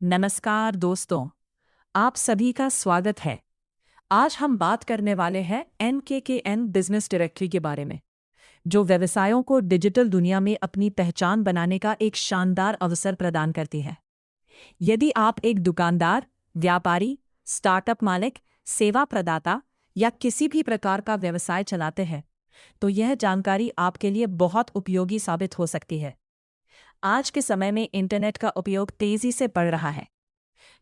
नमस्कार दोस्तों, आप सभी का स्वागत है। आज हम बात करने वाले हैं NKKN बिजनेस डायरेक्टरी के बारे में, जो व्यवसायों को डिजिटल दुनिया में अपनी पहचान बनाने का एक शानदार अवसर प्रदान करती है। यदि आप एक दुकानदार, व्यापारी, स्टार्टअप मालिक, सेवा प्रदाता या किसी भी प्रकार का व्यवसाय चलाते हैं, तो यह जानकारी आपके लिए बहुत उपयोगी साबित हो सकती है। आज के समय में इंटरनेट का उपयोग तेजी से बढ़ रहा है।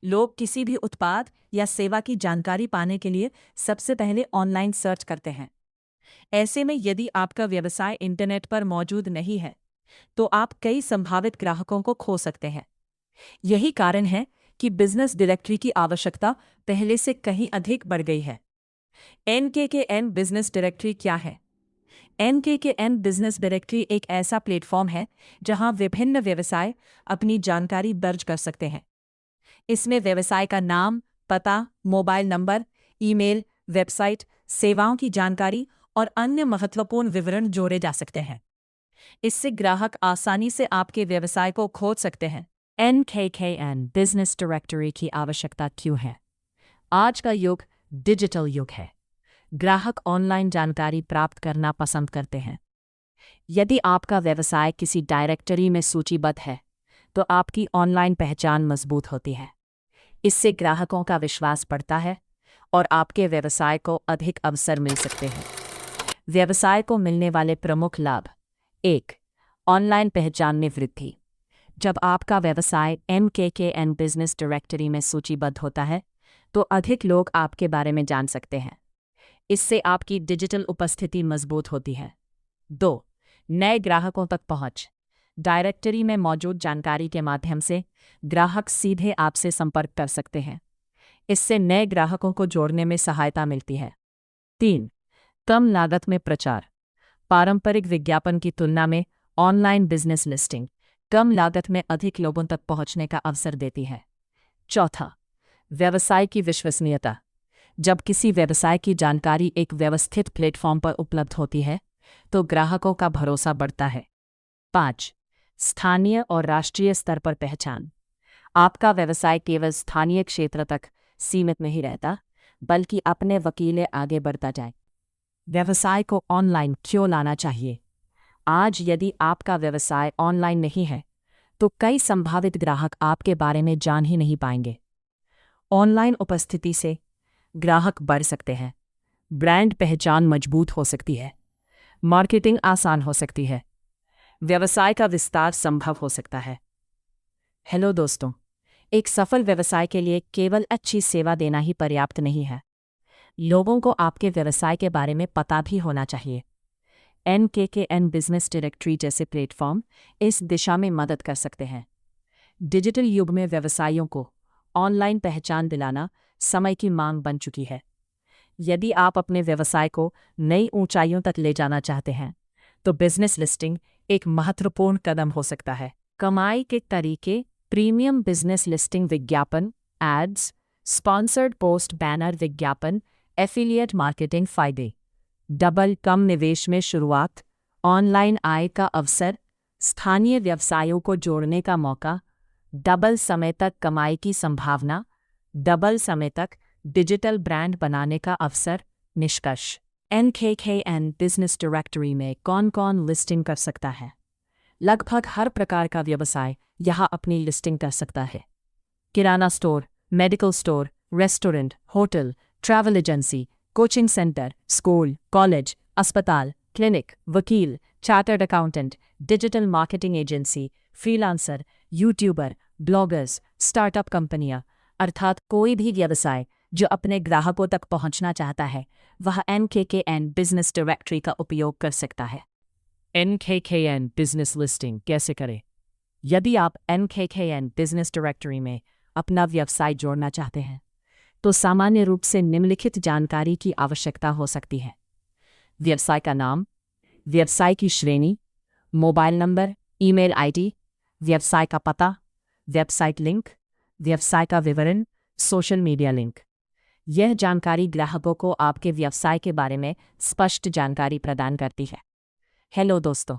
लोग किसी भी उत्पाद या सेवा की जानकारी पाने के लिए सबसे पहले ऑनलाइन सर्च करते हैं। ऐसे में यदि आपका व्यवसाय इंटरनेट पर मौजूद नहीं है, तो आप कई संभावित ग्राहकों को खो सकते हैं। यही कारण है कि बिजनेस डायरेक्टरी की आवश्यकता पहले से कहीं अधिक बढ़ गई है। NKKN बिजनेस डायरेक्टरी क्या है? NKKN बिजनेस डायरेक्टरी एक ऐसा प्लेटफॉर्म है जहां विभिन्न व्यवसाय अपनी जानकारी दर्ज कर सकते हैं। इसमें व्यवसाय का नाम, पता, मोबाइल नंबर, ईमेल, वेबसाइट, सेवाओं की जानकारी और अन्य महत्वपूर्ण विवरण जोड़े जा सकते हैं। इससे ग्राहक आसानी से आपके व्यवसाय को खोज सकते हैं। NKKN बिजनेस डायरेक्टरी की आवश्यकता क्यों है? आज का युग डिजिटल युग है। ग्राहक ऑनलाइन जानकारी प्राप्त करना पसंद करते हैं। यदि आपका व्यवसाय किसी डायरेक्टरी में सूचीबद्ध है, तो आपकी ऑनलाइन पहचान मजबूत होती है। इससे ग्राहकों का विश्वास बढ़ता है और आपके व्यवसाय को अधिक अवसर मिल सकते हैं। व्यवसाय को मिलने वाले प्रमुख लाभ: 1. ऑनलाइन पहचान में वृद्धि। जब आपका व्यवसाय NKKN बिजनेस डायरेक्टरी में सूचीबद्ध होता है, तो अधिक लोग आपके बारे में जान सकते हैं। इससे आपकी डिजिटल उपस्थिति मजबूत होती है। 2. नए ग्राहकों तक पहुंच। डायरेक्टरी में मौजूद जानकारी के माध्यम से ग्राहक सीधे आपसे संपर्क कर सकते हैं। इससे नए ग्राहकों को जोड़ने में सहायता मिलती है। 3. कम लागत में प्रचार। पारंपरिक विज्ञापन की तुलना में ऑनलाइन बिजनेस लिस्टिंग कम लागत में अधिक लोगों तक पहुंचने का अवसर देती है। 4. व्यवसाय की विश्वसनीयता। जब किसी व्यवसाय की जानकारी एक व्यवस्थित प्लेटफॉर्म पर उपलब्ध होती है, तो ग्राहकों का भरोसा बढ़ता है। 5. स्थानीय और राष्ट्रीय स्तर पर पहचान। आपका व्यवसाय केवल स्थानीय क्षेत्र तक सीमित नहीं रहता, बल्कि अपने वकीले आगे बढ़ता जाए। व्यवसाय को ऑनलाइन क्यों लाना चाहिए? आज यदि आपका व्यवसाय ऑनलाइन नहीं है, तो कई संभावित ग्राहक आपके बारे में जान ही नहीं पाएंगे। ऑनलाइन उपस्थिति से ग्राहक बढ़ सकते हैं, ब्रांड पहचान मजबूत हो सकती है, मार्केटिंग आसान हो सकती है, व्यवसाय का विस्तार संभव हो सकता है। हेलो दोस्तों, एक सफल व्यवसाय के लिए केवल अच्छी सेवा देना ही पर्याप्त नहीं है। लोगों को आपके व्यवसाय के बारे में पता भी होना चाहिए। NKKN बिजनेस डायरेक्टरी जैसे प्लेटफॉर्म इस दिशा में मदद कर सकते हैं। डिजिटल युग में व्यवसायों को ऑनलाइन पहचान दिलाना समय की मांग बन चुकी है। यदि आप अपने व्यवसाय को नई ऊंचाइयों तक ले जाना चाहते हैं, तो बिजनेस लिस्टिंग एक महत्वपूर्ण कदम हो सकता है। कमाई के तरीके: प्रीमियम बिजनेस लिस्टिंग विज्ञापन, एड्स, स्पॉन्सर्ड पोस्ट, बैनर विज्ञापन, एफिलिएट मार्केटिंग। फायदे: डबल कम निवेश में शुरुआत, ऑनलाइन आय का अवसर, स्थानीय व्यवसायों को जोड़ने का मौका, डबल समय तक कमाई की संभावना, डबल समय तक डिजिटल ब्रांड बनाने का अवसर। निष्कर्ष: NKKN बिजनेस डायरेक्टरी में कौन कौन लिस्टिंग कर सकता है? लगभग हर प्रकार का व्यवसाय यहाँ अपनी लिस्टिंग कर सकता है। किराना store, medical store, restaurant, hotel, travel agency, coaching centre, school, college, अस्पताल, क्लिनिक, वकील, chartered accountant, digital marketing agency, freelancer, YouTuber, bloggers, startup कंपनियां, अर्थात कोई भी व्यवसाय जो अपने ग्राहकों तक पहुंचना चाहता है, वह NKKN बिजनेस डायरेक्टरी का उपयोग कर सकता है। NKKN बिजनेस लिस्टिंग कैसे करें? यदि आप NKKN बिजनेस डायरेक्टरी में अपना व्यवसाय जोड़ना चाहते हैं, तो सामान्य रूप से निम्नलिखित जानकारी की आवश्यकता हो सकती है: व्यवसाय का नाम, व्यवसाय की श्रेणी, मोबाइल नंबर, ईमेल आईडी, व्यवसाय का पता, वेबसाइट लिंक, व्यवसाय का विवरण, सोशल मीडिया लिंक। यह जानकारी ग्राहकों को आपके व्यवसाय के बारे में स्पष्ट जानकारी प्रदान करती है। हेलो दोस्तों,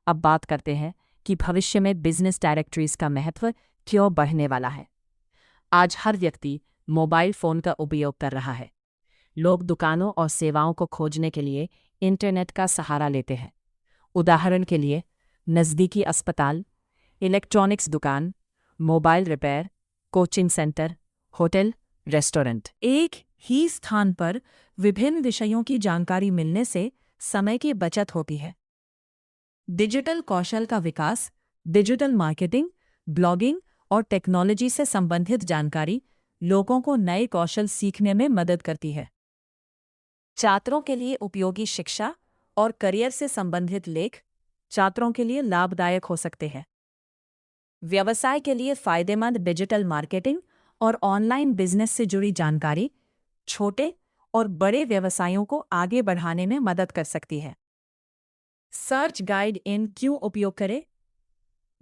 अब बात करते हैं कि भविष्य में बिजनेस डायरेक्टरीज का महत्व क्यों बढ़ने वाला है। आज हर व्यक्ति मोबाइल फ़ोन का उपयोग कर रहा है। लोग दुकानों और सेवाओं को खोजने के लिए इंटरनेट का सहारा लेते हैं। उदाहरण के लिए, नज़दीकी अस्पताल, इलेक्ट्रॉनिक्स दुकान, mobile repair, coaching centre, hotel, restaurant. एक ही स्थान पर विभिन्न विषयों की जानकारी मिलने से समय की बचत होती है। डिजिटल कौशल का विकास, डिजिटल मार्केटिंग, ब्लॉगिंग और टेक्नोलॉजी से संबंधित जानकारी लोगों को नए कौशल सीखने में मदद करती है। छात्रों के लिए उपयोगी शिक्षा और करियर से संबंधित लेख छात्रों के लिए लाभदायक हो सकते हैं। व्यवसाय के लिए फायदेमंद डिजिटल मार्केटिंग और ऑनलाइन बिजनेस से जुड़ी जानकारी छोटे और बड़े व्यवसायों को आगे बढ़ाने में मदद कर सकती है। सर्च गाइड इन क्यों उपयोग करें?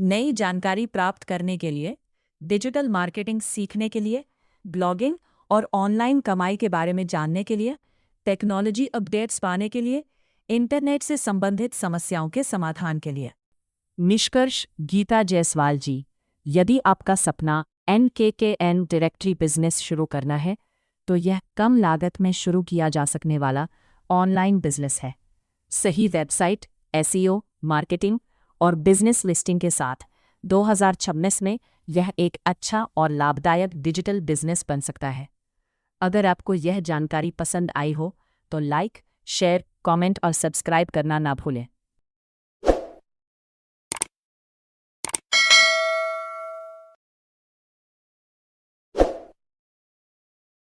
नई जानकारी प्राप्त करने के लिए, डिजिटल मार्केटिंग सीखने के लिए, ब्लॉगिंग और ऑनलाइन कमाई के बारे में जानने के लिए, टेक्नोलॉजी अपडेट्स पाने के लिए, इंटरनेट से संबंधित समस्याओं के समाधान के लिए। निष्कर्ष, गीता जायसवाल जी, यदि आपका सपना NKKN डायरेक्टरी बिजनेस शुरू करना है, तो यह कम लागत में शुरू किया जा सकने वाला ऑनलाइन बिजनेस है। सही वेबसाइट, SEO, मार्केटिंग और बिजनेस लिस्टिंग के साथ 2026 में यह एक अच्छा और लाभदायक डिजिटल बिजनेस बन सकता है। अगर आपको यह जानकारी पसंद आई हो तो लाइक, शेयर, कमेंट और सब्सक्राइब करना ना भूलें।